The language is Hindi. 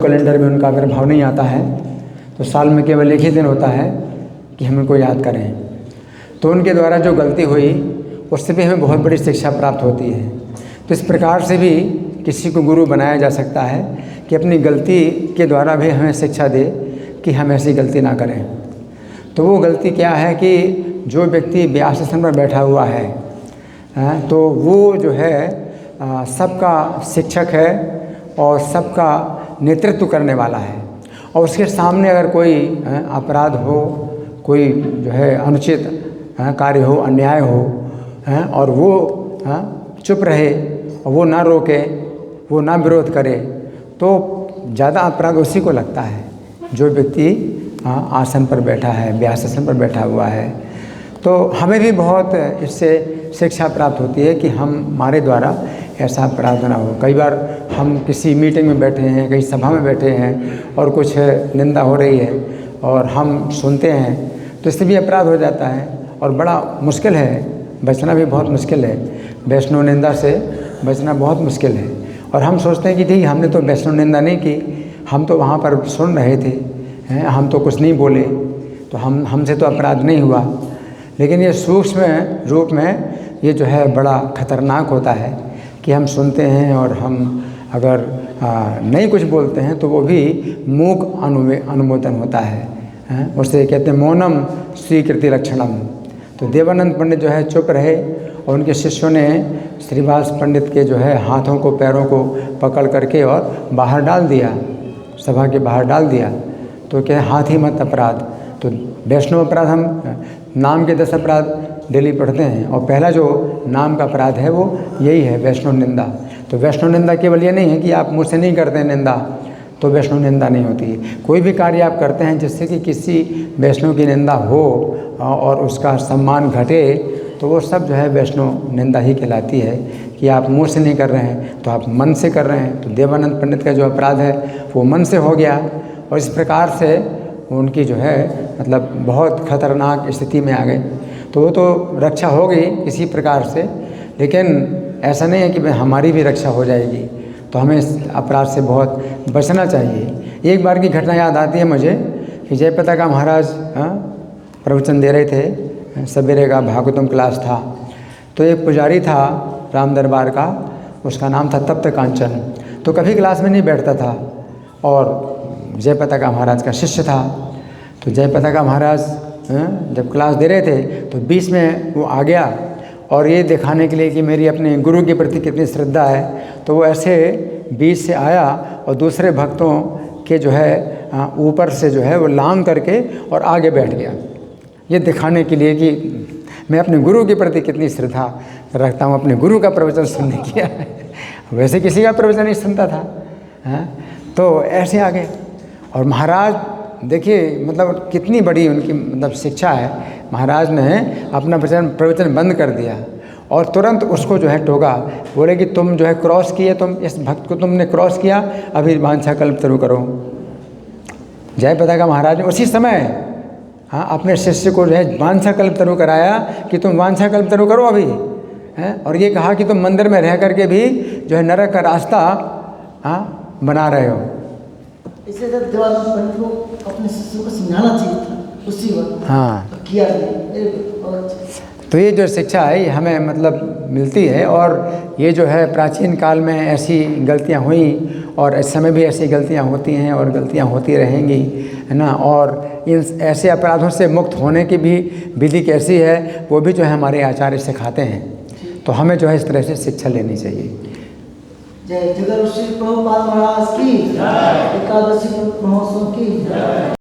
कैलेंडर में उनका अगर भाव नहीं आता है तो साल में केवल एक ही दिन होता है कि हम उनको याद करें। तो उनके द्वारा जो गलती हुई उससे भी हमें बहुत बड़ी शिक्षा प्राप्त होती है। तो इस प्रकार से भी किसी को गुरु बनाया जा सकता है कि अपनी गलती के द्वारा भी हमें शिक्षा दे कि हम ऐसी गलती ना करें। तो वो गलती क्या है कि जो व्यक्ति व्यास आसन पर बैठा हुआ है तो वो जो है सबका शिक्षक है और सबका नेतृत्व करने वाला है। और उसके सामने अगर कोई अपराध हो, कोई जो है अनुचित कार्य हो, अन्याय हो और वो चुप रहे और वो ना रोके, वो ना विरोध करे, तो ज़्यादा अपराध उसी को लगता है जो व्यक्ति आसन पर बैठा है, व्यास आसन पर बैठा हुआ है। तो हमें भी बहुत इससे शिक्षा प्राप्त होती है कि हमारे द्वारा ऐसा अपराध ना हो। कई बार हम किसी मीटिंग में बैठे हैं, कहीं सभा में बैठे हैं और कुछ निंदा हो रही है और हम सुनते हैं तो इससे भी अपराध हो जाता है और बड़ा मुश्किल है, बचना भी बहुत मुश्किल है। वैष्णव निंदा से बचना बहुत मुश्किल है। और हम सोचते हैं कि ठीक हमने तो वैष्णव निंदा नहीं की, हम तो वहाँ पर सुन रहे थे, हम तो कुछ नहीं बोले, तो हमसे तो अपराध नहीं हुआ। लेकिन ये सूक्ष्म रूप में ये जो है बड़ा खतरनाक होता है कि हम सुनते हैं और हम अगर नहीं कुछ बोलते हैं तो वो भी मूक अनुमोदन होता है। उसे कहते हैं मौनम स्वीकृति लक्षणम। तो देवानंद पंडित जो है चुप रहे और उनके शिष्यों ने श्रीवास पंडित के जो है हाथों को पैरों को पकड़ करके और बाहर डाल दिया, सभा के बाहर डाल दिया। तो क्या हाथी मत अपराध। तो वैष्णव अपराध हम नाम के 10 अपराध डेली पढ़ते हैं और पहला जो नाम का अपराध है वो यही है वैष्णव निंदा। तो वैष्णव निंदा केवल ये नहीं है कि आप मुझसे नहीं करते निंदा तो वैष्णव निंदा नहीं होती है। कोई भी कार्य आप करते हैं जिससे कि किसी वैष्णव की निंदा हो और उसका सम्मान घटे तो वो सब जो है वैष्णव निंदा ही कहलाती है। कि आप मुँह से नहीं कर रहे हैं तो आप मन से कर रहे हैं। तो देवानंद पंडित का जो अपराध है वो मन से हो गया और इस प्रकार से उनकी जो है मतलब बहुत खतरनाक स्थिति में आ गए। तो वो तो रक्षा हो गई किसी प्रकार से, लेकिन ऐसा नहीं है कि हमारी भी रक्षा हो जाएगी। तो हमें इस अपराध से बहुत बचना चाहिए। एक बार की घटना याद आती है मुझे कि जयप्रताप महाराज प्रवचन दे रहे थे, सवेरे का भागवतम क्लास था। तो एक पुजारी था राम दरबार का, उसका नाम था तप्त कांचन। तो कभी क्लास में नहीं बैठता था और जयप्रताप महाराज का शिष्य था। तो जयप्रताप महाराज जब क्लास दे रहे थे तो बीच में वो आ गया और ये दिखाने के लिए कि मेरी अपने गुरु के प्रति कितनी श्रद्धा है, तो वो ऐसे बीच से आया और दूसरे भक्तों के जो है ऊपर से जो है वो लांग करके और आगे बैठ गया, ये दिखाने के लिए कि मैं अपने गुरु के प्रति कितनी श्रद्धा रखता हूँ, अपने गुरु का प्रवचन सुनने किया। वैसे किसी का प्रवचन नहीं सुनता था। तो ऐसे आ गए और महाराज देखिए मतलब कितनी बड़ी उनकी मतलब शिक्षा है। महाराज ने अपना प्रवचन बंद कर दिया और तुरंत उसको जो है टोका, बोले कि तुम जो है क्रॉस किए, तुम इस भक्त को तुमने क्रॉस किया, अभी वांछा कल्प तरु करो। जयप्रताप महाराज ने उसी समय अपने शिष्य को जो है वांछा कल्प तरु कराया कि तुम वांछा कल्प तरु करो अभी और ये कहा कि तुम मंदिर में रह करके भी जो है नरक का रास्ता बना रहे हो। इसे जब देवानंद पंडित को अपने शिष्यों को समझाना चाहिए था उसी वक्त, तो किया नहीं। तो ये जो शिक्षा है ये हमें मतलब मिलती है और ये जो है प्राचीन काल में ऐसी गलतियां हुई और इस समय भी ऐसी गलतियां होती हैं और गलतियां होती रहेंगी, है ना। और इन ऐसे अपराधों से मुक्त होने की भी विधि कैसी है वो भी जो है हमारे आचार्य सिखाते हैं। तो हमें जो है इस तरह से शिक्षा लेनी चाहिए। जय जगत श्री प्रभुपाद महाराज की, एकादशी महोत्सव की।